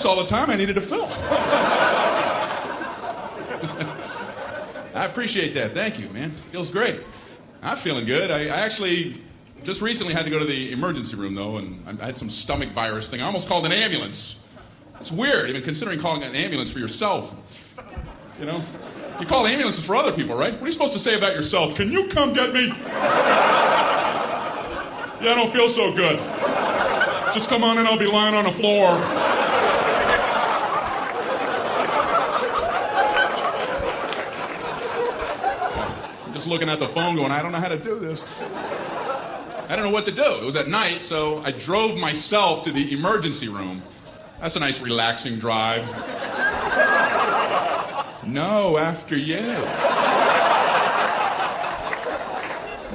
farts all the time. I needed to fill. I appreciate that. Thank you, man. Feels great. I'm feeling good. I actually just recently had to go to the emergency room, though, and I had some stomach virus thing. I almost called an ambulance. It's weird, even considering calling an ambulance for yourself. You know? You call ambulances for other people, right? What are you supposed to say about yourself? Can you come get me? Yeah, I don't feel so good. Just come on in, I'll be lying on the floor. I'm just looking at the phone going, I don't know how to do this. I don't know what to do. It was at night, so I drove myself to the emergency room. That's a nice relaxing drive. No, after you.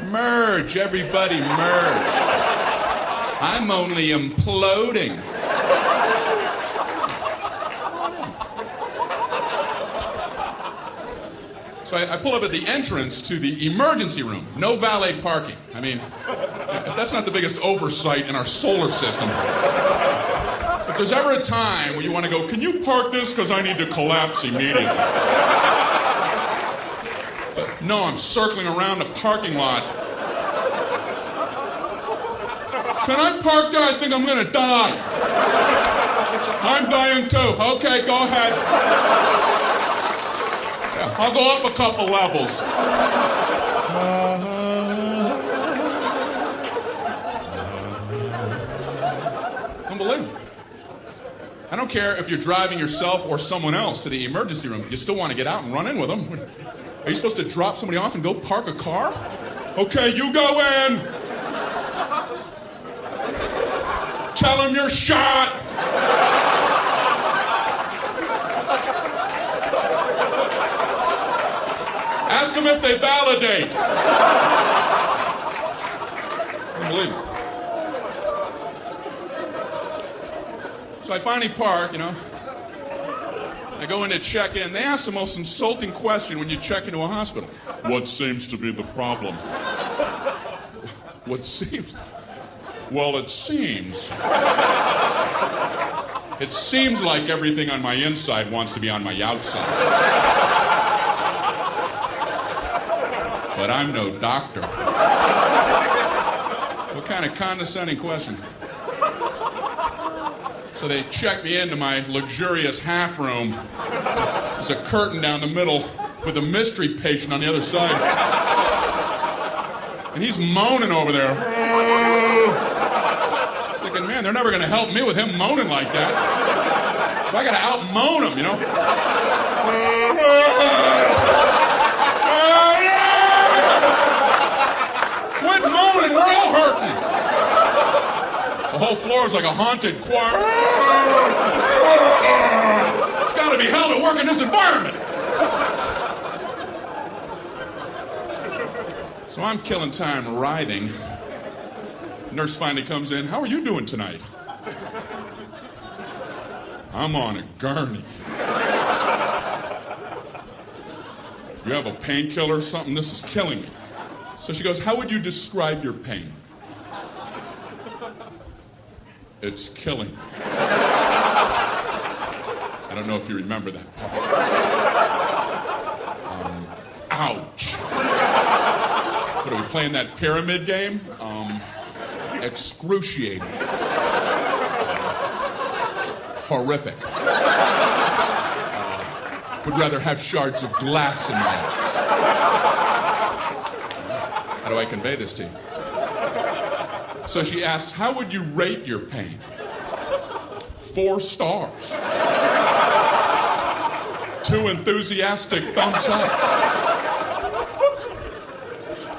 Merge, everybody merge. I'm only imploding. So I pull up at the entrance to the emergency room. No valet parking. I mean, if that's not the biggest oversight in our solar system. If there's ever a time where you want to go, can you park this because I need to collapse immediately? But no, I'm circling around the parking lot. Can I park there? I think I'm going to die. I'm dying too. Okay, go ahead. Yeah, I'll go up a couple levels. Unbelievable. I don't care if you're driving yourself or someone else to the emergency room. You still want to get out and run in with them. Are you supposed to drop somebody off and go park a car? Okay, you go in. Tell him you're shot. Ask them if they validate. Unbelievable. So I finally park, you know. I go in to check in. They ask the most insulting question when you check into a hospital. What seems to be the problem? What seems? Well, it seems. It seems like everything on my inside wants to be on my outside. But I'm no doctor. What kind of condescending question? So they check me into my luxurious half room. There's a curtain down the middle with a mystery patient on the other side. And he's moaning over there. Thinking, man, they're never going to help me with him moaning like that. So I got to out-moan him, you know? Quit moaning, we're all hurting. The whole floor is like a haunted choir. It's got to be hell to work in this environment. So I'm killing time writhing. Nurse finally comes in. How are you doing tonight? I'm on a gurney. You have a painkiller or something? This is killing me. So she goes, how would you describe your pain? It's killing me. I don't know if you remember that part. Ouch. What, are we playing that pyramid game? Excruciating. Horrific. Would rather have shards of glass in my eyes. How do I convey this to you? So she asks, how would you rate your pain? 4 stars. 2 enthusiastic thumbs up.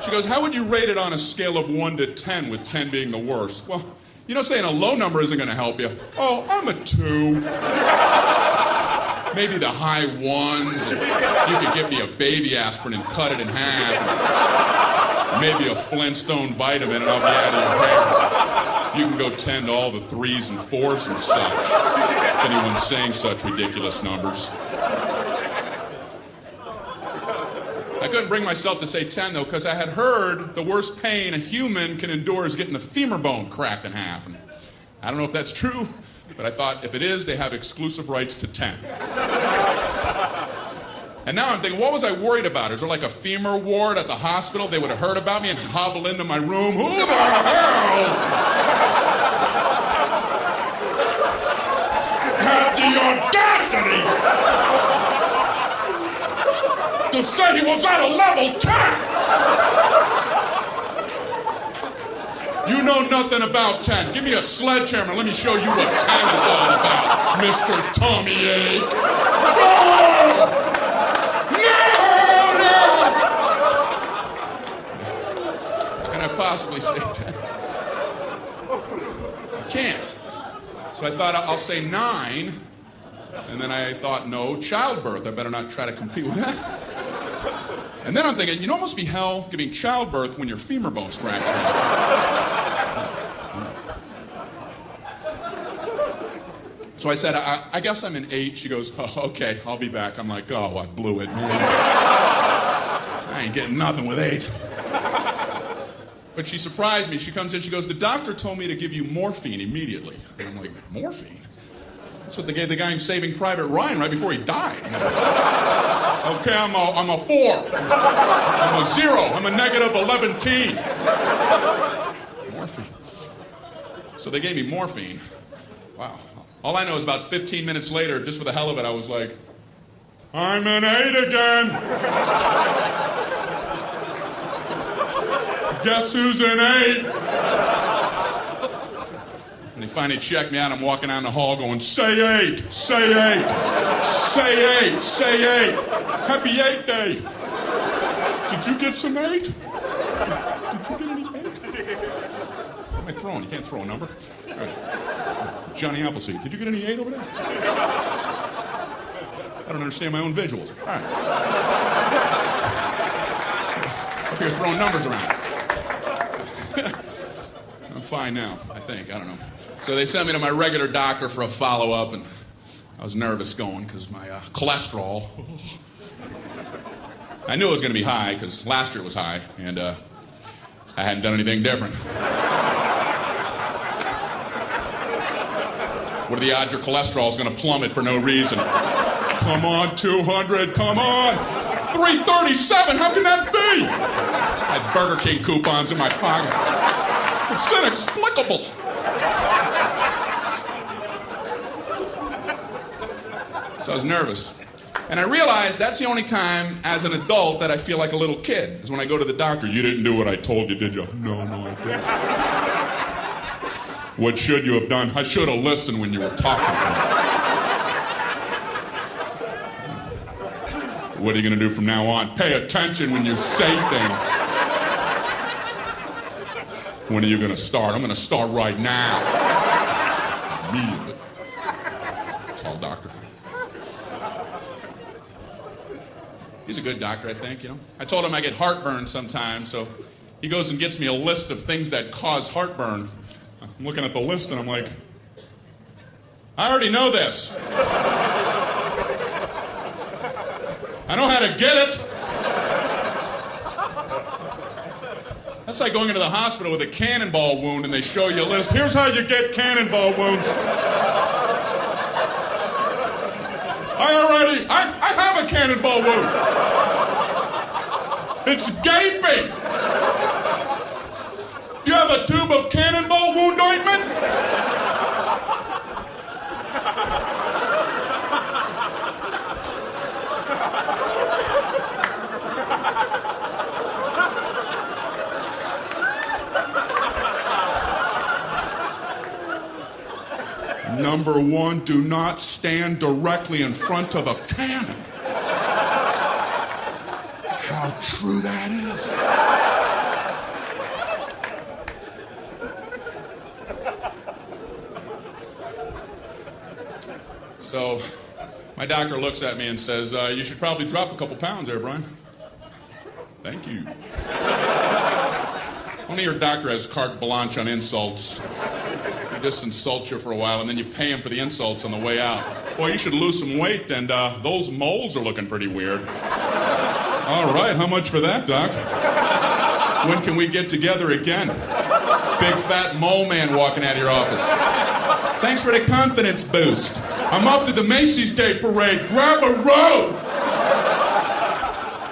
She goes, how would you rate it on a scale of 1 to 10, with 10 being the worst? Well, you know, saying a low number isn't going to help you. Oh, I'm a 2. Maybe the high 1s. And you could give me a baby aspirin and cut it in half. Maybe a Flintstone vitamin and I'll be out of your hair. You can go 10 to all the 3s and 4s and such. If anyone's saying such ridiculous numbers. I couldn't bring myself to say 10, though, because I had heard the worst pain a human can endure is getting the femur bone cracked in half. And I don't know if that's true, But I thought, if it is, they have exclusive rights to 10. And now I'm thinking, what was I worried about? Is there like a femur ward at the hospital? They would have heard about me and hobble into my room. Who the hell had the audacity to say he was at a level 10? You know nothing about 10. Give me a sledgehammer. Let me show you what 10 is all about, Mr. Tommy A. No! Possibly say 10. I can't. So I thought I'll say 9, and then I thought, no, childbirth. I better not try to compete with that. And then I'm thinking, you know what must be hell giving childbirth when your femur bone's cracked. So I said, I guess I'm in 8. She goes, oh, okay, I'll be back. I'm like, oh, I blew it, man. I ain't getting nothing with 8. But she surprised me. She comes in, she goes, the doctor told me to give you morphine immediately. And I'm like, morphine? That's what they gave the guy in Saving Private Ryan right before he died. Okay, I'm a 4. I'm a 0. I'm a negative 11-teen. Morphine. So they gave me morphine. Wow. All I know is about 15 minutes later, just for the hell of it, I was like, I'm an 8 again. Guess who's an 8? And they finally checked me out. I'm walking down the hall going, say 8, say 8, say 8, say 8. Happy 8 day. Did you get some 8? Did you get any 8? What am I throwing? You can't throw a number. All right. Johnny Appleseed, did you get any 8 over there? I don't understand my own visuals. All right. Up here throwing numbers around. I'm fine now, I think. I don't know. So they sent me to my regular doctor for a follow-up, and I was nervous going because my cholesterol. I knew it was going to be high because last year it was high, and I hadn't done anything different. What are the odds your cholesterol is going to plummet for no reason? Come on, 200, come on! 337, how can that be? I had Burger King coupons in my pocket. It's inexplicable. So I was nervous. And I realized that's the only time as an adult that I feel like a little kid, is when I go to the doctor. You didn't do what I told you, did you? No, I didn't. What should you have done? I should have listened when you were talking to me. What are you going to do from now on? Pay attention when you say things. When are you going to start? I'm going to start right now. Immediately. Tall doctor. He's a good doctor, I think, you know. I told him I get heartburn sometimes, so he goes and gets me a list of things that cause heartburn. I'm looking at the list and I'm like, I already know this. I know how to get it. That's like going into the hospital with a cannonball wound and they show you a list. Here's how you get cannonball wounds. I have a cannonball wound. It's gaping. Do you have a tube of cannonball wound ointment? Number 1, do not stand directly in front of a cannon. How true that is. So, my doctor looks at me and says, you should probably drop a couple pounds there, Brian. Thank you. Only your doctor has carte blanche on insults. Just insult you for a while, and then you pay him for the insults on the way out. Boy, you should lose some weight, and those moles are looking pretty weird. All right, how much for that, Doc? When can we get together again? Big fat mole man walking out of your office. Thanks for the confidence boost. I'm off to the Macy's Day Parade. Grab a rope!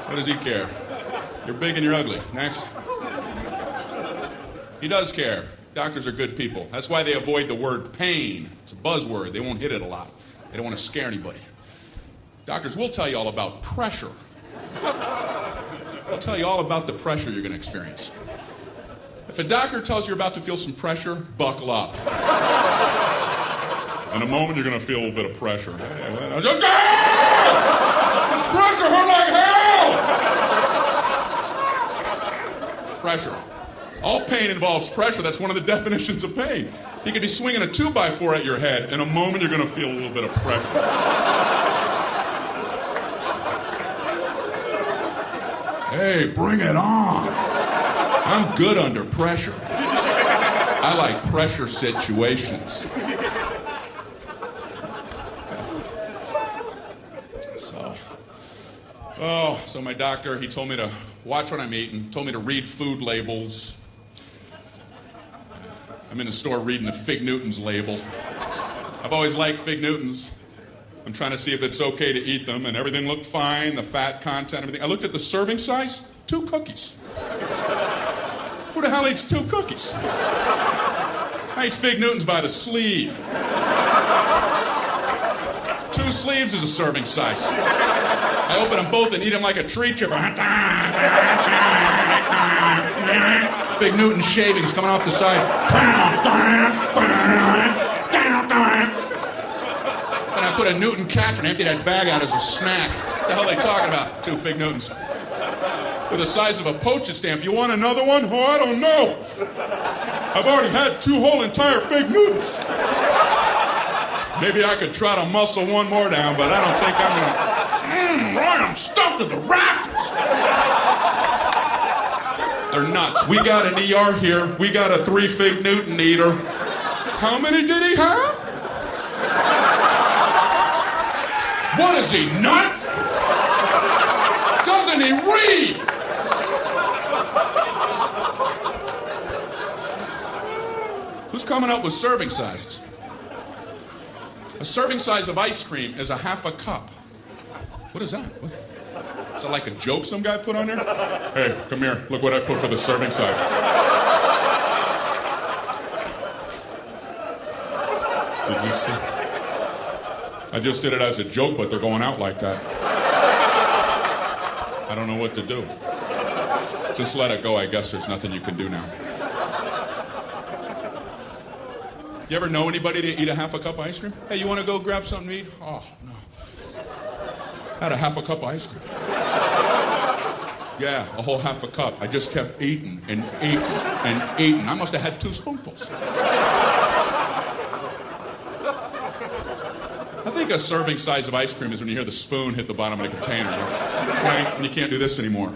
What does he care? You're big and you're ugly. Next. He does care. Doctors are good people. That's why they avoid the word pain. It's a buzzword. They won't hit it a lot. They don't want to scare anybody. Doctors will tell you all about pressure. They'll tell you all about the pressure you're going to experience. If a doctor tells you you're about to feel some pressure, buckle up. In a moment, you're going to feel a little bit of pressure. Pressure hurt like hell! Pressure. All pain involves pressure. That's one of the definitions of pain. You could be swinging a 2x4 at your head. In a moment, you're going to feel a little bit of pressure. Hey, bring it on. I'm good under pressure. I like pressure situations. So my doctor, he told me to watch what I'm eating, told me to read food labels. I'm in the store reading the Fig Newtons label. I've always liked Fig Newtons. I'm trying to see if it's okay to eat them, and everything looked fine, the fat content, everything. I looked at the serving size, 2 cookies. Who the hell eats 2 cookies? I eat Fig Newtons by the sleeve. 2 sleeves is a serving size. I open them both and eat them like a tree chipper. Fig Newton shavings coming off the side. And I put a Newton catcher and empty that bag out as a snack. What the hell are they talking about? 2 Fig Newtons. They're the size of a postage stamp. You want another one? Oh, I don't know. I've already had 2 whole entire Fig Newtons. Maybe I could try to muscle one more down, but I don't think I'm gonna. Right, I'm stuffed to the rafters. They're nuts. We got an ER here. We got a 3 Fig Newton eater. How many did he have? What is he, nuts? Doesn't he read? Who's coming up with serving sizes? A serving size of ice cream is a half a cup. What is that? What? Is that like a joke some guy put on there? Hey, come here. Look what I put for the serving size. Did you see? I just did it as a joke, but they're going out like that. I don't know what to do. Just let it go. I guess there's nothing you can do now. You ever know anybody to eat a half a cup of ice cream? Hey, you want to go grab something to eat? Oh, no. I had a half a cup of ice cream. Yeah, a whole half a cup. I just kept eating and eating and eating. I must have had 2 spoonfuls. I think a serving size of ice cream is when you hear the spoon hit the bottom of the container. Clank, and you can't do this anymore.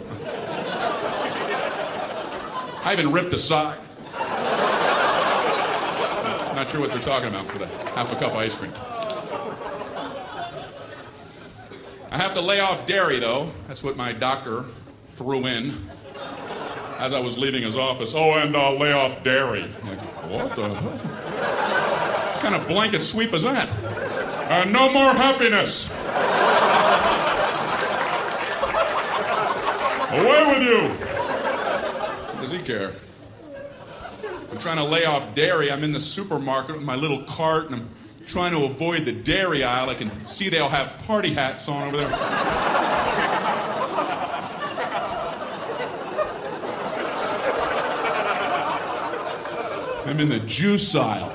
I even ripped the side. Not sure what they're talking about for the half a cup of ice cream. I have to lay off dairy, though. That's what my doctor threw in as I was leaving his office. Oh, and lay off dairy. I'm like, what the hell? What kind of blanket sweep is that? No more happiness. Away with you. What does he care? I'm trying to lay off dairy. I'm in the supermarket with my little cart, and I'm trying to avoid the dairy aisle. I can see they all have party hats on over there. I'm in the juice aisle,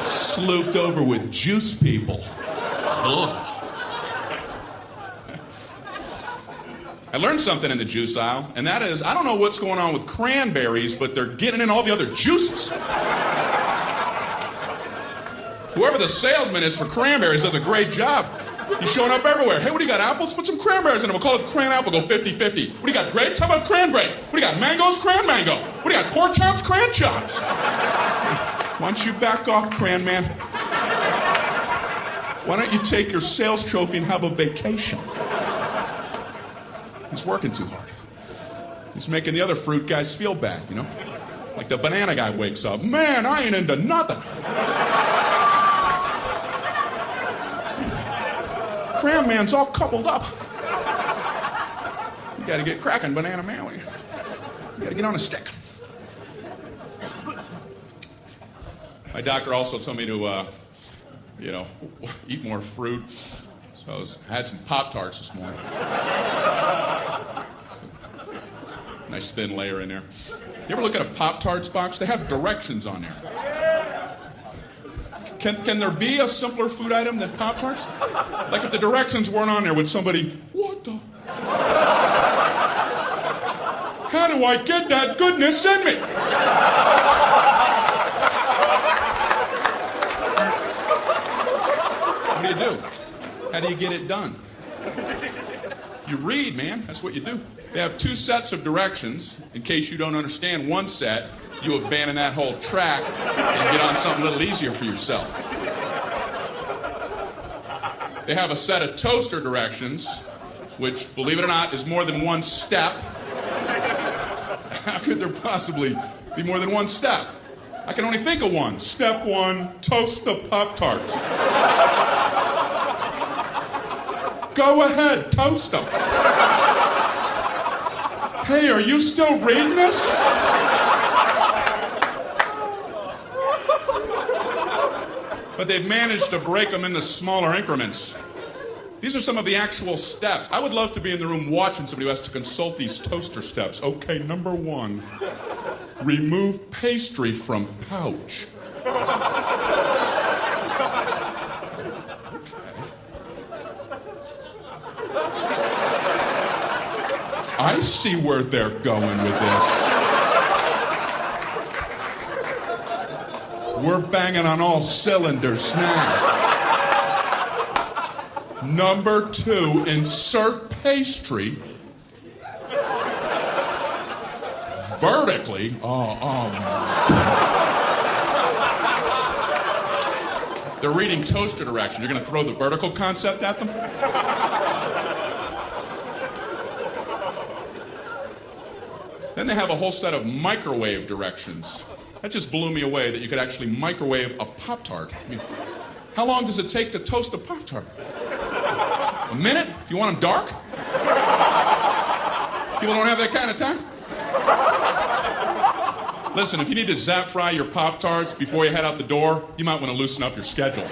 slooped over with juice people. Ugh. I learned something in the juice aisle, and that is, I don't know what's going on with cranberries, but they're getting in all the other juices. Whoever the salesman is for cranberries does a great job. He's showing up everywhere. Hey, what do you got, apples? Put some cranberries in them. We'll call it cran apple, go 50-50. What do you got, grapes? How about cran grape? What do you got, mangoes? Cran mango. What do you got, pork chops? Cran chops. Why don't you back off, cran man? Why don't you take your sales trophy and have a vacation? He's working too hard. He's making the other fruit guys feel bad, you know? Like the banana guy wakes up, man, I ain't into nothing. Cram man's all coupled up. You gotta get cracking, banana man. You gotta get on a stick. My doctor also told me to, eat more fruit. So I had some Pop-Tarts this morning. Nice thin layer in there. You ever look at a Pop-Tarts box? They have directions on there. Can there be a simpler food item than Pop-Tarts? Like if the directions weren't on there, would somebody, what the? How do I get that goodness in me? What do you do? How do you get it done? You read, man. That's what you do. They have 2 sets of directions. In case you don't understand one set, you abandon that whole track and get on something a little easier for yourself. They have a set of toaster directions, which, believe it or not, is more than 1 step. How could there possibly be more than 1 step? I can only think of one. Step 1, toast the Pop-Tarts. Go ahead, toast them. Hey, are you still reading this? But they've managed to break them into smaller increments. These are some of the actual steps. I would love to be in the room watching somebody who has to consult these toaster steps. Okay, number 1, remove pastry from pouch. I see where they're going with this. We're banging on all cylinders now. Number 2, insert pastry vertically. They're reading toaster direction. You're going to throw the vertical concept at them? Then they have a whole set of microwave directions. That just blew me away that you could actually microwave a Pop-Tart. I mean, how long does it take to toast a Pop-Tart? A minute? If you want them dark? People don't have that kind of time? Listen, if you need to zap fry your Pop-Tarts before you head out the door, you might want to loosen up your schedule.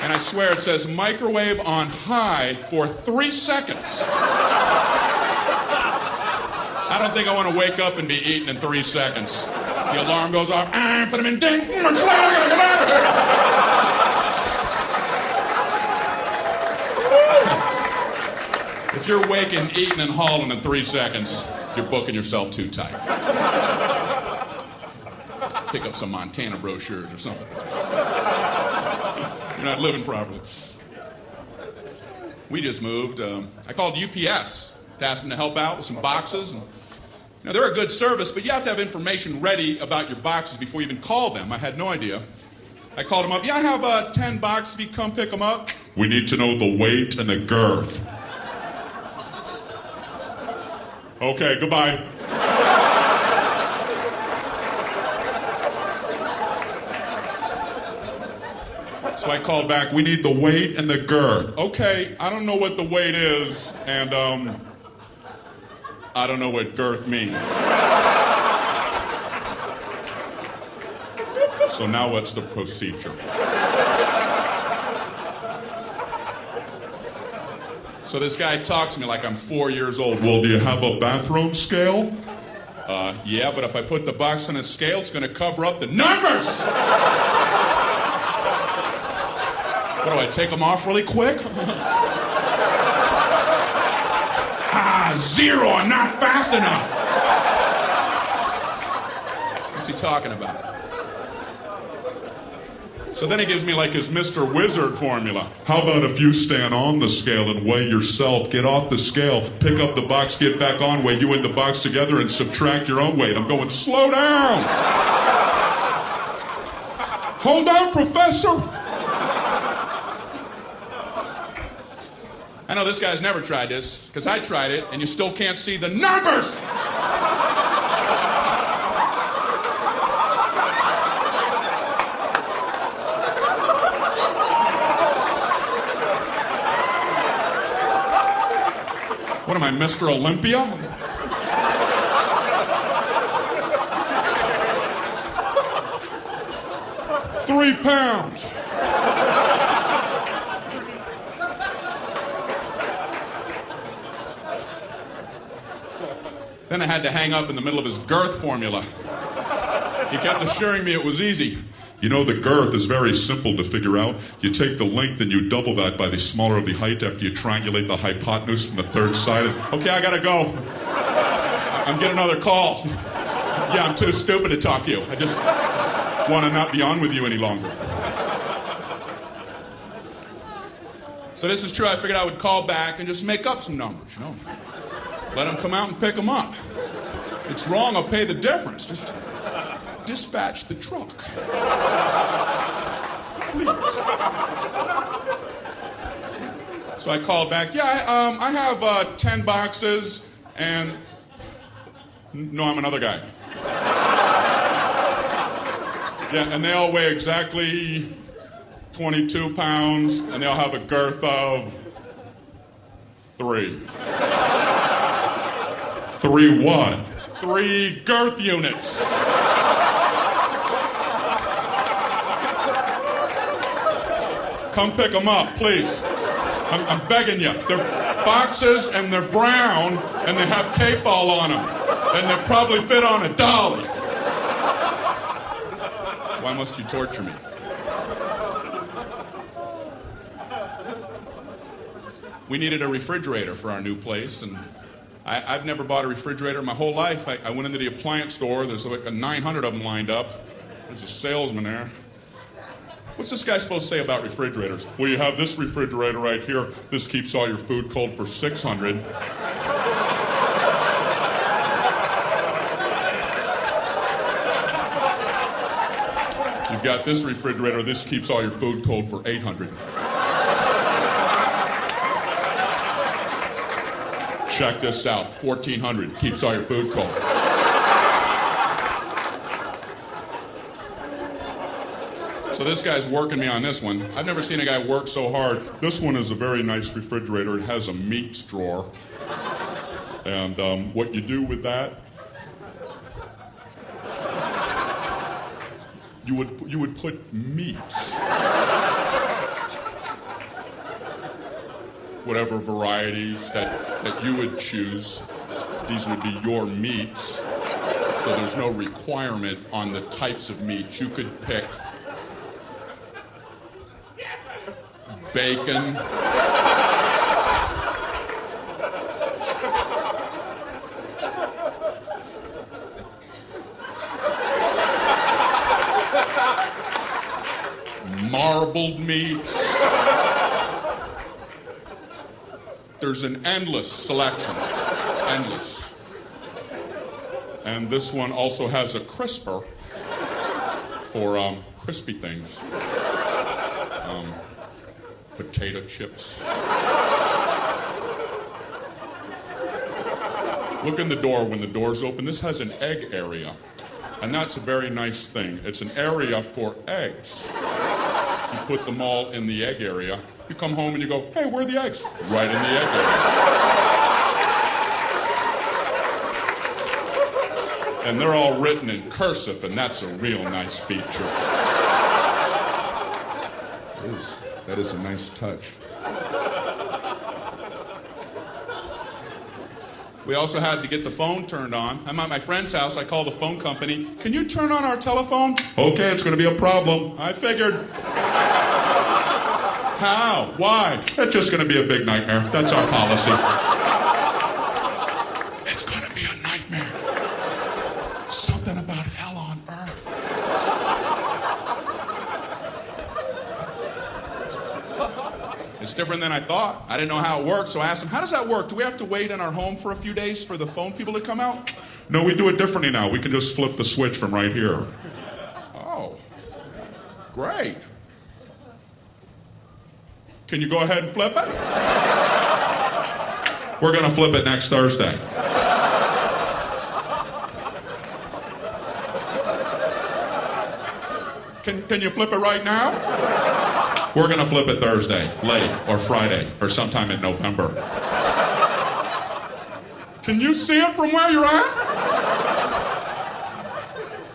And I swear it says microwave on high for 3 seconds. I don't think I want to wake up and be eating in 3 seconds. The alarm goes off. Put them in ding. Much later, I gotta get out of here. If you're waking, eating, and hauling in 3 seconds, you're booking yourself too tight. Pick up some Montana brochures or something. You're not living properly. We just moved. I called UPS to ask them to help out with some boxes. Now, they're a good service, but you have to have information ready about your boxes before you even call them. I had no idea. I called them up. Yeah, I have 10 boxes. If you come pick them up. We need to know the weight and the girth. Okay, goodbye. So I called back. We need the weight and the girth. Okay, I don't know what the weight is, and I don't know what girth means. So now what's the procedure? So this guy talks to me like I'm 4 years old. Well, do you have a bathroom scale? Yeah, but if I put the box on a scale, it's going to cover up the numbers! What do I take them off really quick? 0, I'm not fast enough. What's he talking about? So then he gives me like his Mr. Wizard formula. How about if you stand on the scale and weigh yourself, get off the scale, pick up the box, get back on, weigh you and the box together and subtract your own weight. I'm going, slow down. Hold on, Professor. I know this guy's never tried this, because I tried it, and you still can't see the numbers! What am I, Mr. Olympia? £3. Then I had to hang up in the middle of his girth formula. He kept assuring me it was easy. You know, the girth is very simple to figure out. You take the length and you double that by the smaller of the height after you triangulate the hypotenuse from the third side. Okay, I gotta go. I'm getting another call. Yeah, I'm too stupid to talk to you. I just want to not be on with you any longer. So this is true. I figured I would call back and just make up some numbers, you know. Let them come out and pick them up. If it's wrong, I'll pay the difference. Just dispatch the truck. Please. So I called back. Yeah, I have 10 boxes and... No, I'm another guy. Yeah, and they all weigh exactly 22 pounds, and they all have a girth of 3. 3 what? 3 girth units. Come pick them up, please. I'm begging you. They're boxes, and they're brown, and they have tape all on them. And they probably fit on a dolly. Why must you torture me? We needed a refrigerator for our new place, and I've never bought a refrigerator in my whole life. I went into the appliance store. There's like 900 of them lined up. There's a salesman there. What's this guy supposed to say about refrigerators? Well, you have this refrigerator right here. This keeps all your food cold for 600. You've got this refrigerator. This keeps all your food cold for 800. Check this out. 1,400 keeps all your food cold. So this guy's working me on this one. I've never seen a guy work so hard. This one is a very nice refrigerator. It has a meats drawer. And what you do with that, you would put meats. Whatever varieties that you would choose, these would be your meats. So there's no requirement on the types of meats. You could pick bacon, marbled meats. There's an endless selection. Endless. And this one also has a crisper for crispy things. Potato chips. Look in the door when the door's open. This has an egg area. And that's a very nice thing. It's an area for eggs. You put them all in the egg area. You come home and you go, hey, where are the eggs? Right in the egg area. And they're all written in cursive, and that's a real nice feature. That is a nice touch. We also had to get the phone turned on. I'm at my friend's house. I call the phone company. Can you turn on our telephone? Okay, it's going to be a problem. I figured. How? Why? It's just going to be a big nightmare. That's our policy. It's going to be a nightmare. Something about hell on earth. It's different than I thought. I didn't know how it worked, so I asked him, how does that work? Do we have to wait in our home for a few days for the phone people to come out? No, we do it differently now. We can just flip the switch from right here. Oh, great. Can you go ahead and flip it? We're going to flip it next Thursday. Can you flip it right now? We're going to flip it Thursday, late, or Friday, or sometime in November. Can you see it from where you're at?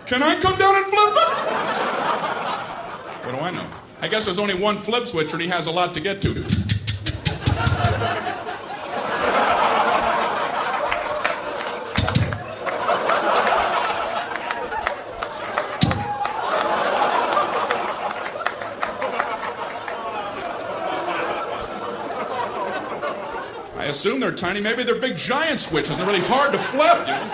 Can I come down and flip it? What do I know? I guess there's only one flip switch and he has a lot to get to. I assume they're tiny. Maybe they're big giant switches and they're really hard to flip, you know?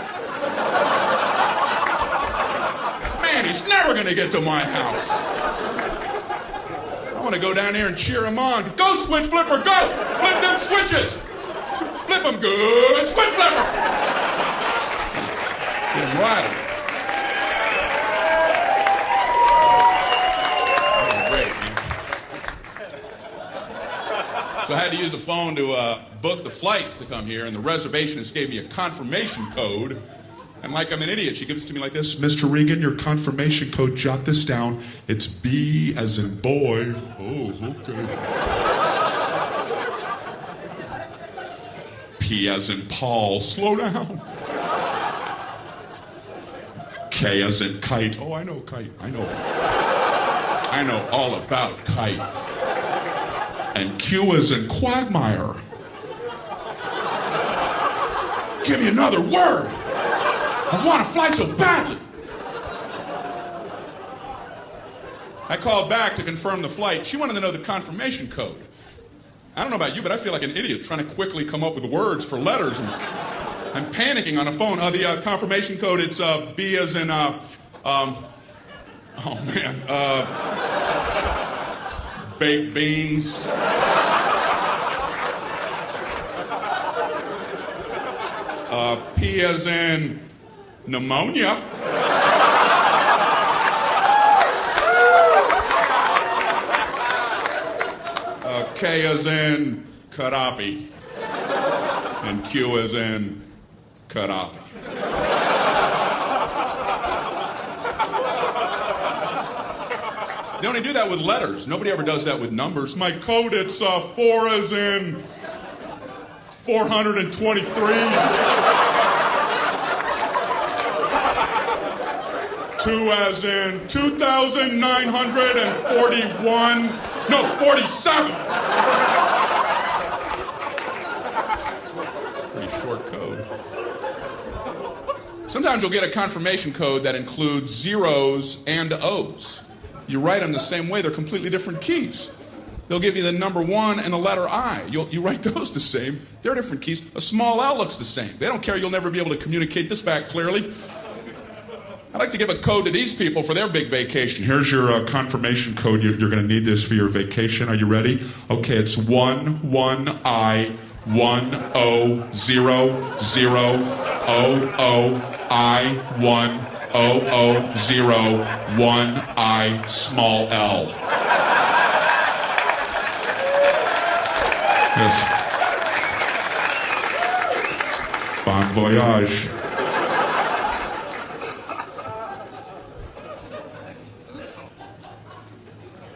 Man, he's never going to get to my house. I want to go down here and cheer him on. Go, switch flipper, go! Flip them switches! Flip them good, switch flipper! Get him rattled. So I had to use a phone to book the flight to come here, and the reservationist gave me a confirmation code. And like I'm an idiot, she gives it to me like this. Mr. Regan, your confirmation code, jot this down. It's B as in boy. Oh, okay. P as in Paul. Slow down. K as in kite. Oh, I know kite. I know all about kite. And Q as in quagmire. Give me another word. I want to fly so badly. I called back to confirm the flight. She wanted to know the confirmation code. I don't know about you, but I feel like an idiot trying to quickly come up with words for letters. And I'm panicking on the phone. The confirmation code, it's B as in, baked beans. P as in pneumonia. K as in Gaddafi. And Q as in Gaddafi. They only do that with letters. Nobody ever does that with numbers. My code, it's 4 as in 423. 2 as in 2,941. No, 47. Pretty short code. Sometimes you'll get a confirmation code that includes zeros and O's. You write them the same way, they're completely different keys. They'll give you the number 1 and the letter I. You write those the same. They're different keys. A small L looks the same. They don't care. You'll never be able to communicate this back clearly. I'd like to give a code to these people for their big vacation. Here's your confirmation code. You're going to need this for your vacation. Are you ready? Okay, it's 11I100000I10001I small L. Yes. Bon voyage.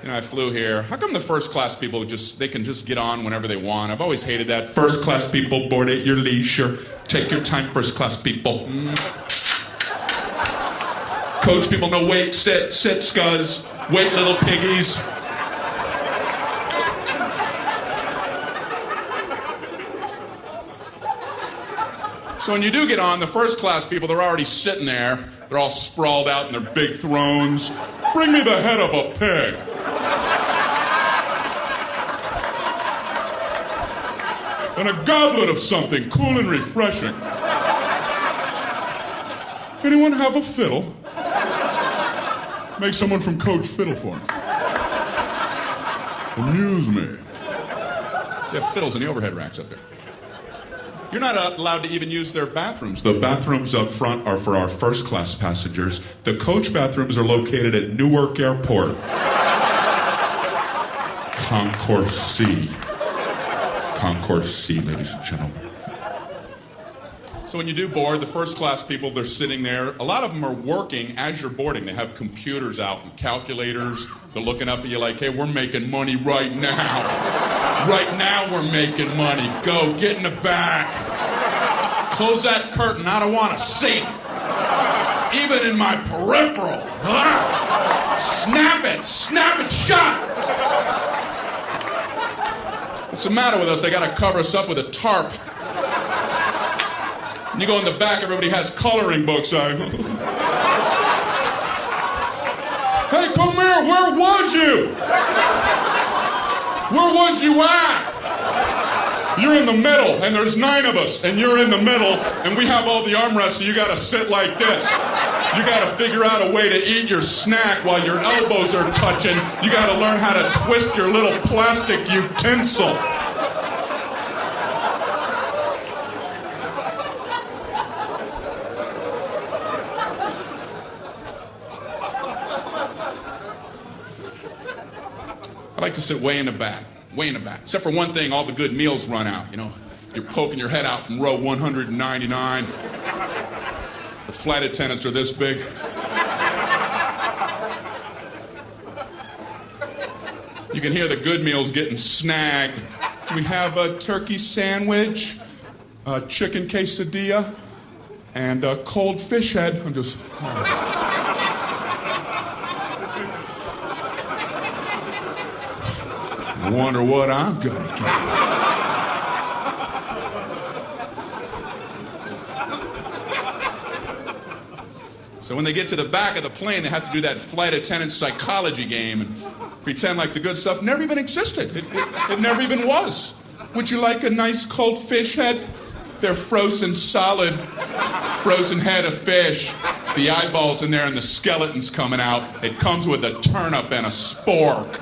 You know, I flew here. How come the first class people they can just get on whenever they want? I've always hated that. First class people, board at your leisure. Take your time, first class people. Coach people, no wait, sit, scuzz. Wait, little piggies. So when you do get on, the first class people, they're already sitting there. They're all sprawled out in their big thrones. Bring me the head of a pig. And a goblet of something cool and refreshing. Anyone have a fiddle? Make someone from Coach fiddle for me. Amuse me. They have fiddles in the overhead racks up there. You're not allowed to even use their bathrooms. The bathrooms up front are for our first class passengers. The coach bathrooms are located at Newark Airport. Concourse C. Concourse C, ladies and gentlemen. So when you do board, the first class people, they're sitting there. A lot of them are working as you're boarding. They have computers out and calculators. They're looking up at you like, hey, we're making money right now. Right now we're making money. Go, get in the back. Close that curtain. I don't want to see it. Even in my peripheral. Snap it shut. What's the matter with us? They got to cover us up with a tarp. And you go in the back, everybody has coloring books on. Hey, come here, where was you? Where was you at? You're in the middle, and there's 9 of us, and you're in the middle, and we have all the armrests, so you gotta sit like this. You gotta figure out a way to eat your snack while your elbows are touching. You gotta learn how to twist your little plastic utensil. I like to sit way in the back. Except for one thing, all the good meals run out, you know. You're poking your head out from row 199. The flight attendants are this big. You can hear the good meals getting snagged. We have a turkey sandwich, a chicken quesadilla, and a cold fish head. I'm just... I wonder what I'm gonna get. So when they get to the back of the plane, they have to do that flight attendant psychology game and pretend like the good stuff never even existed. It never even was. Would you like a nice cold fish head? They're frozen solid, frozen head of fish. The eyeballs in there and the skeleton's coming out. It comes with a turnip and a spork.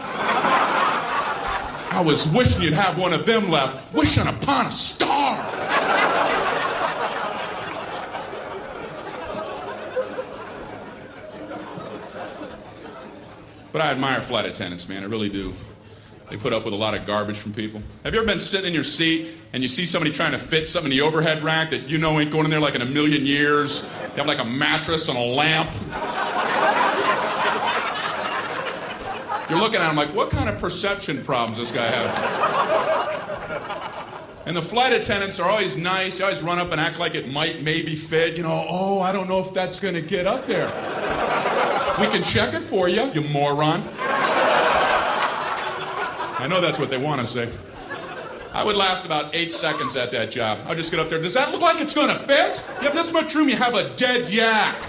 I was wishing you'd have one of them left, wishing upon a star. But I admire flight attendants, man, I really do. They put up with a lot of garbage from people. Have you ever been sitting in your seat and you see somebody trying to fit something in the overhead rack that you know ain't going in there like in a million years? You have like a mattress and a lamp. You're looking at him like, what kind of perception problems does this guy have? And the flight attendants are always nice. They always run up and act like it might maybe fit. You know, oh, I don't know if that's going to get up there. We can check it for you, you moron. I know that's what they want to say. I would last about 8 seconds at that job. I'd just get up there. Does that look like it's going to fit? You have this much room, you have a dead yak.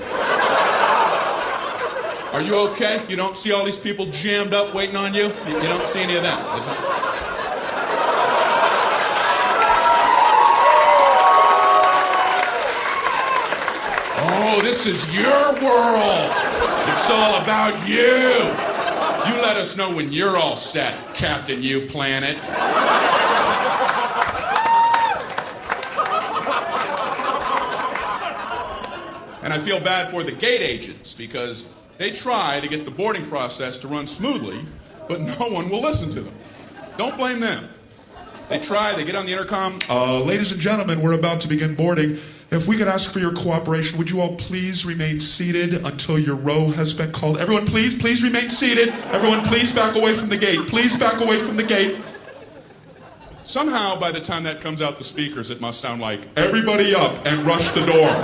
Are you okay? You don't see all these people jammed up waiting on you? You don't see any of them. Oh, this is your world. It's all about you. You let us know when you're all set, Captain You Planet. And I feel bad for the gate agents because they try to get the boarding process to run smoothly, but no one will listen to them. Don't blame them. They try, they get on the intercom. Ladies and gentlemen, we're about to begin boarding. If we could ask for your cooperation, would you all please remain seated until your row has been called? Everyone, please remain seated. Everyone, please back away from the gate. Please back away from the gate. Somehow, by the time that comes out the speakers, it must sound like, everybody up and rush the door.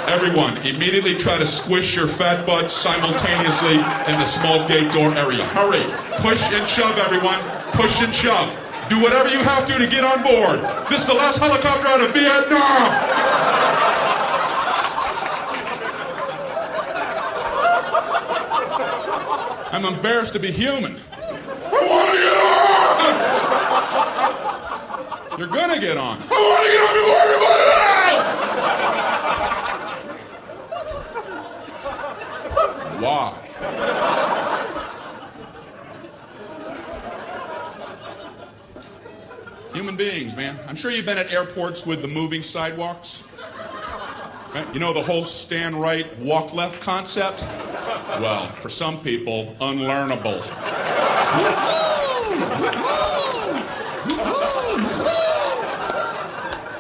Everyone, immediately try to squish your fat butts simultaneously in the small gate door area. Hurry. Push and shove, everyone. Push and shove. Do whatever you have to get on board. This is the last helicopter out of Vietnam. I'm embarrassed to be human. I want to get on. You're gonna get on. I want to get on before everybody else. Why? Human beings, man. I'm sure you've been at airports with the moving sidewalks. Right? You know the whole stand right, walk left concept? Well, for some people, unlearnable.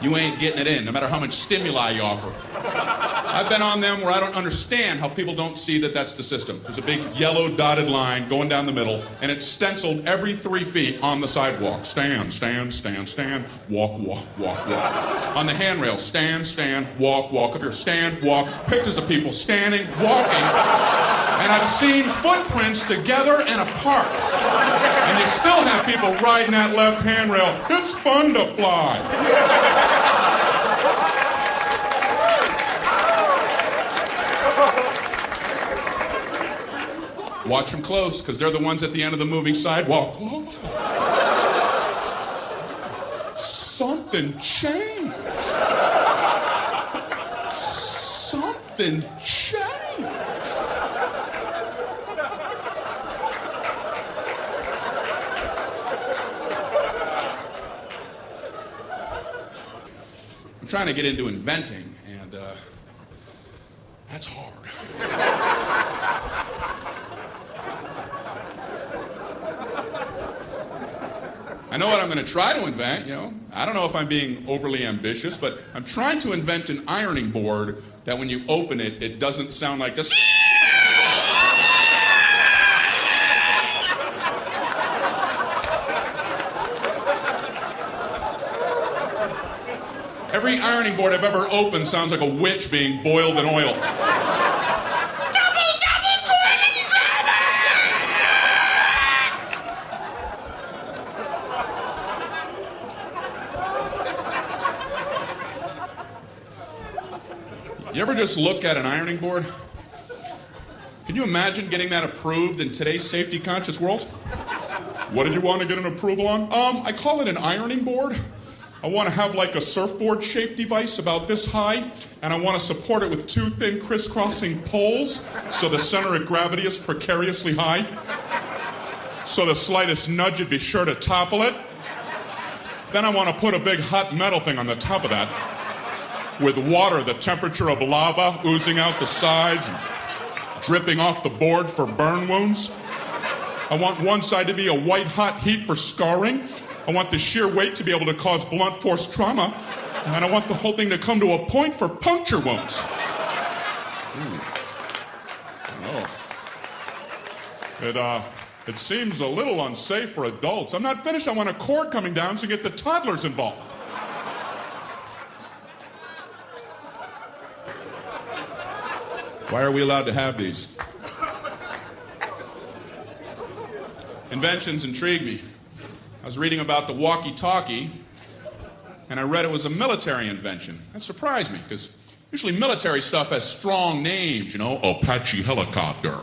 you ain't getting it in, no matter how much stimuli you offer. I've been on them where I don't understand how people don't see that that's the system. There's a big yellow dotted line going down the middle, and it's stenciled every 3 feet on the sidewalk. Stand, stand, stand, stand, walk, walk, walk, walk. On the handrail, stand, stand, walk, walk. Up here, stand, walk. Pictures of people standing, walking. And I've seen footprints together and apart. And you still have people riding that left handrail. It's fun to fly. Watch them close, because they're the ones at the end of the moving sidewalk. Something changed. Something changed. I'm trying to get into inventing, and that's hard. I know what I'm going to try to invent, I don't know if I'm being overly ambitious, but I'm trying to invent an ironing board that when you open it, it doesn't sound like this. Every ironing board I've ever opened sounds like a witch being boiled in oil. You ever just look at an ironing board? Can you imagine getting that approved in today's safety-conscious world? What did you want to get an approval on? I call it an ironing board. I want to have like a surfboard-shaped device about this high, and I want to support it with 2 thin crisscrossing poles so the center of gravity is precariously high. So the slightest nudge would be sure to topple it. Then I want to put a big hot metal thing on the top of that, with water, the temperature of lava, oozing out the sides and dripping off the board for burn wounds. I want one side to be a white-hot heat for scarring. I want the sheer weight to be able to cause blunt force trauma. And I want the whole thing to come to a point for puncture wounds. It seems a little unsafe for adults. I'm not finished. I want a cord coming down to get the toddlers involved. Why are we allowed to have these? Inventions intrigue me. I was reading about the walkie-talkie, and I read it was a military invention. That surprised me, because usually military stuff has strong names, Apache helicopter,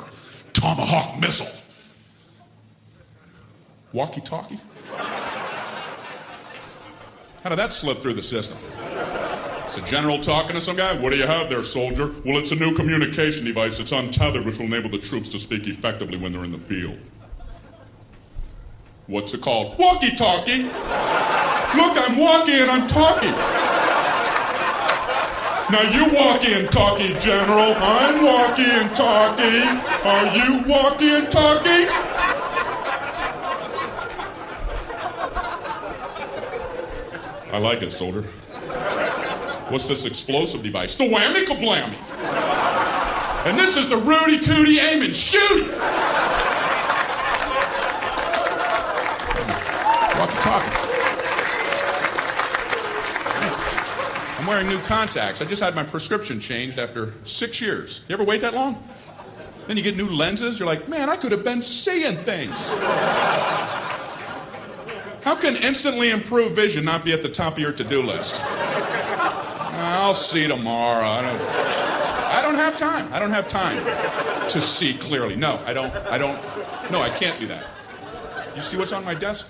Tomahawk missile. Walkie-talkie? How did that slip through the system? It's a general talking to some guy. What do you have there, soldier? Well, it's a new communication device. It's untethered, which will enable the troops to speak effectively when they're in the field. What's it called? Walkie-talkie. Look, I'm walking and I'm talking. Now you walkie and talkie, General. I'm walkie and talkie. Are you walkie and talkie? I like it, soldier. What's this explosive device? The whammy-kablammy. And this is the Rudy-Tooty aim and shoot. Walkie-talkie. I'm wearing new contacts. I just had my prescription changed after 6 years. You ever wait that long? Then you get new lenses. You're like, man, I could have been seeing things. How can instantly improved vision not be at the top of your to-do list? I'll see tomorrow. I don't have time. I don't have time to see clearly. No, I don't. No, I can't do that. You see what's on my desk?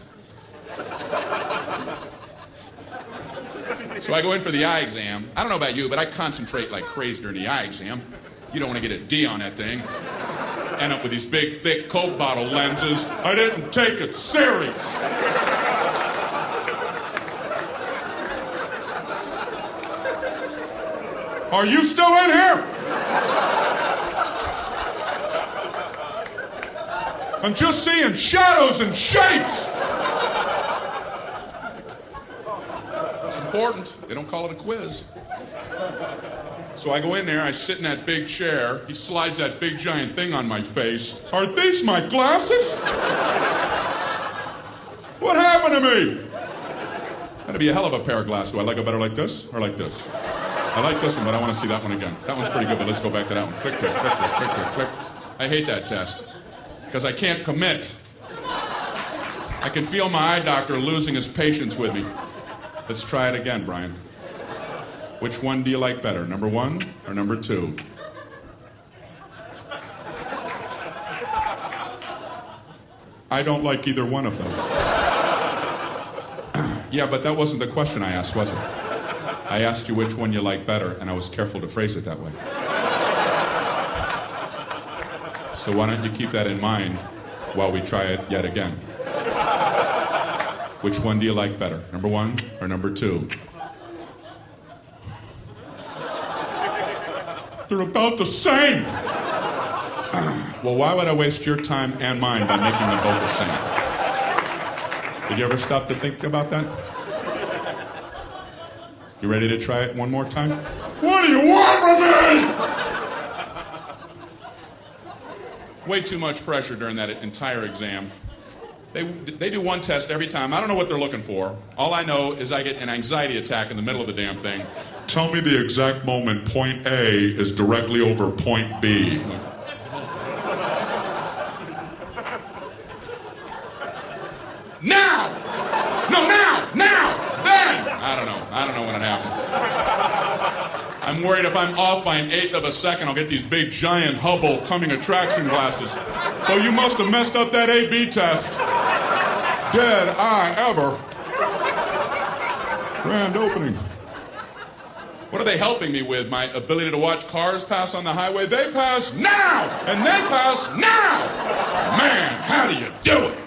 So I go in for the eye exam. I don't know about you, but I concentrate like crazy during the eye exam. You don't want to get a D on that thing. End up with these big, thick Coke bottle lenses. I didn't take it serious. Are you still in here? I'm just seeing shadows and shapes. It's important. They don't call it a quiz. So I go in there, I sit in that big chair. He slides that big giant thing on my face. Are these my glasses? What happened to me? That'd be a hell of a pair of glasses. Do I like it better like this or like this? I like this one, but I want to see that one again. That one's pretty good, but let's go back to that one. Click, click, click, click, click, click, click. I hate that test because I can't commit. I can feel my eye doctor losing his patience with me. Let's try it again, Brian. Which one do you like better, number 1 or number 2? I don't like either one of those. Yeah, but that wasn't the question I asked, was it? I asked you which one you like better, and I was careful to phrase it that way. So why don't you keep that in mind while we try it yet again? Which one do you like better, number 1 or number 2? They're about the same. Well, why would I waste your time and mine by making them both the same? Did you ever stop to think about that? You ready to try it one more time? What do you want from me? Way too much pressure during that entire exam. They do one test every time. I don't know what they're looking for. All I know is I get an anxiety attack in the middle of the damn thing. Tell me the exact moment point A is directly over point B. Now! No, now! Then! I don't know when it happened. I'm worried if I'm off by 1/8 of a second, I'll get these big, giant Hubble coming attraction glasses. So you must have messed up that A-B test. Did I ever? Grand opening. What are they helping me with? My ability to watch cars pass on the highway? They pass now! And they pass now! Man, how do you do it?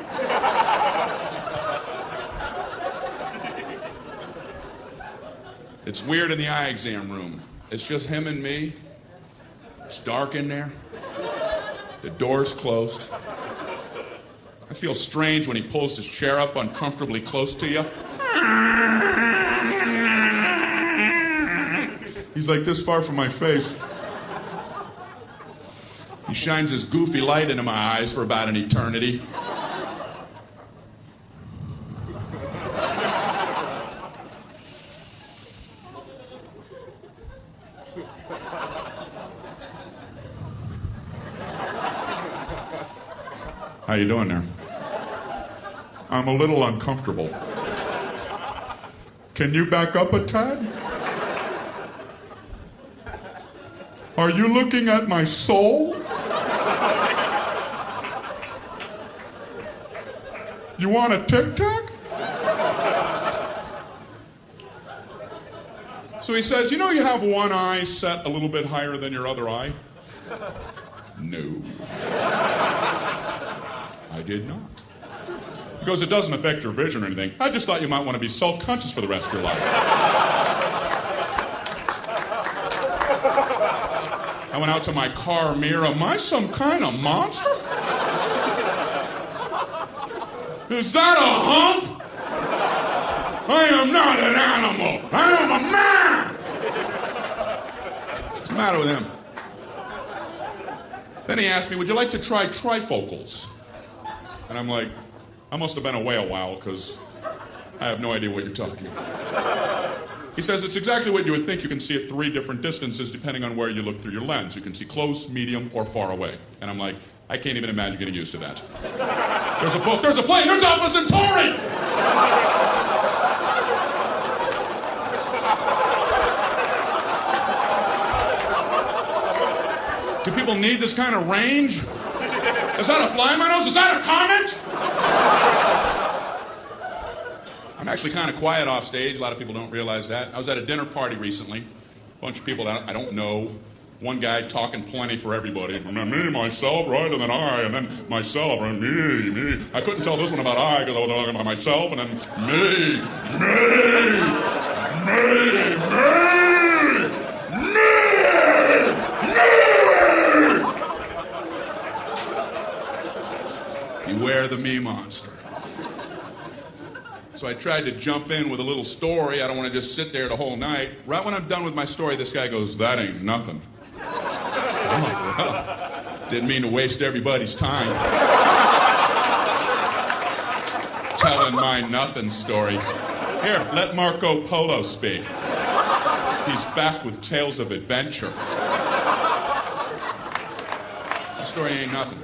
It's weird in the eye exam room. It's just him and me. It's dark in there. The door's closed. I feel strange when he pulls his chair up uncomfortably close to you. He's like this far from my face. He shines his goofy light into my eyes for about an eternity. How you doing there? I'm a little uncomfortable. Can you back up a tad? Are you looking at my soul? You want a Tic Tac? So he says, you know you have one eye set a little bit higher than your other eye? No. I did not. He goes, it doesn't affect your vision or anything. I just thought you might want to be self-conscious for the rest of your life. I went out to my car mirror. Am I some kind of monster? Is that a hump? I am not an animal. I am a man. What's the matter with him? Then he asked me, would you like to try trifocals? And I'm like, I must have been away a while because I have no idea what you're talking about. He says it's exactly what you would think. You can see at 3 different distances depending on where you look through your lens. You can see close, medium, or far away. And I'm like, I can't even imagine getting used to that. There's a book, there's a plane, there's Alpha Centauri! Do people need this kind of range? Is that a fly in my nose? Is that a comet? I'm actually kind of quiet off stage. A lot of people don't realize that. I was at a dinner party recently. A bunch of people I don't know. One guy talking plenty for everybody. Me, myself, right, and then I, and then myself, and me. I couldn't tell this one about I because I was talking about myself, and then me. Beware the me monster. So I tried to jump in with a little story. I don't want to just sit there the whole night. Right when I'm done with my story, this guy goes, "That ain't nothing." Oh, well, didn't mean to waste everybody's time telling my nothing story. Here, let Marco Polo speak. He's back with tales of adventure. My story ain't nothing.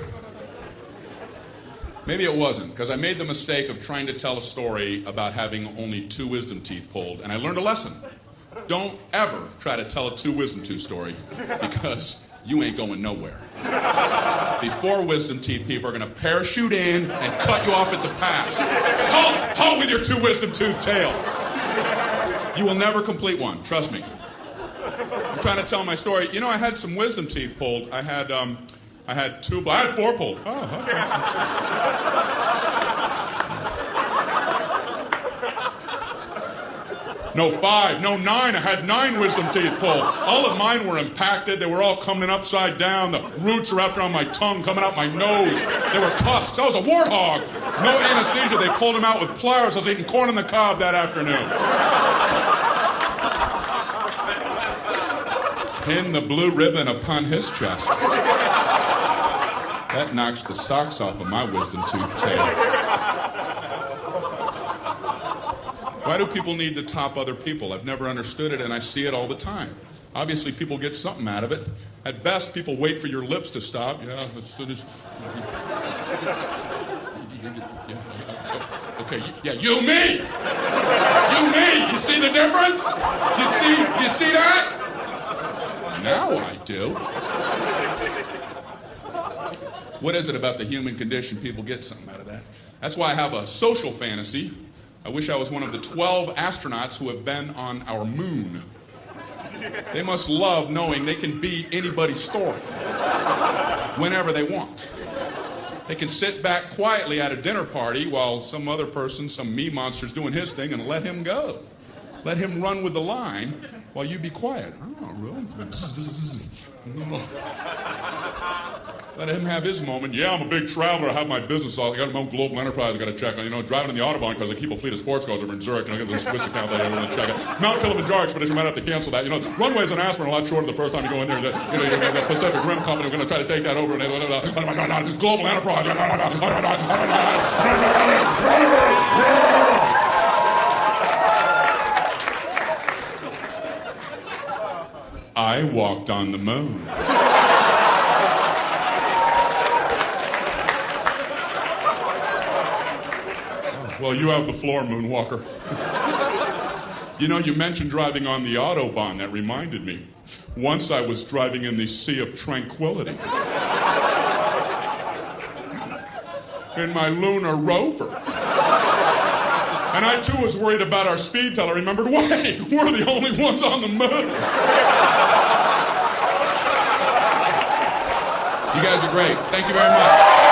Maybe it wasn't, because I made the mistake of trying to tell a story about having only 2 wisdom teeth pulled, and I learned a lesson. Don't ever try to tell a 2 wisdom tooth story, because you ain't going nowhere. The 4 wisdom teeth people are going to parachute in and cut you off at the pass. Halt with your 2 wisdom tooth tale. You will never complete one, trust me. I'm trying to tell my story. You know, I had some wisdom teeth pulled. I had 4 pulled. Oh, okay. No 5, no 9. I had 9 wisdom teeth pulled. All of mine were impacted. They were all coming upside down. The roots were wrapped around my tongue, coming out my nose. They were tusks. I was a warthog. No anesthesia. They pulled them out with pliers. I was eating corn on the cob that afternoon. Pin the blue ribbon upon his chest. That knocks the socks off of my wisdom tooth tail. Why do people need to top other people? I've never understood it, and I see it all the time. Obviously, people get something out of it. At best, people wait for your lips to stop. Yeah, as soon as... Okay, yeah, you me! You me! You see the difference? You see that? Now I do. What is it about the human condition? People get something out of that. That's why I have a social fantasy. I wish I was one of the 12 astronauts who have been on our moon. They must love knowing they can be anybody's story whenever they want. They can sit back quietly at a dinner party while some other person, some me monster's doing his thing, and let him go. Let him run with the line while you be quiet. Oh, really? Let him have his moment. Yeah, I'm a big traveler. I have my business. I got my own global enterprise I got to check on. You know, driving on the Autobahn because I keep a fleet of sports cars over in Zurich, and I got a Swiss account that I want to check out. Mount Kilimanjaro expedition, might have to cancel that. You know, runways in Aspen are a lot shorter the first time you go in there. You know, the Pacific Rim Company are going to try to take that over. And this global enterprise. I walked on the moon. Well, you have the floor, Moonwalker. You know, you mentioned driving on the Autobahn. That reminded me. Once I was driving in the Sea of Tranquility in my lunar rover. And I, too, was worried about our speed till I remembered, wait, we're the only ones on the moon. You guys are great. Thank you very much.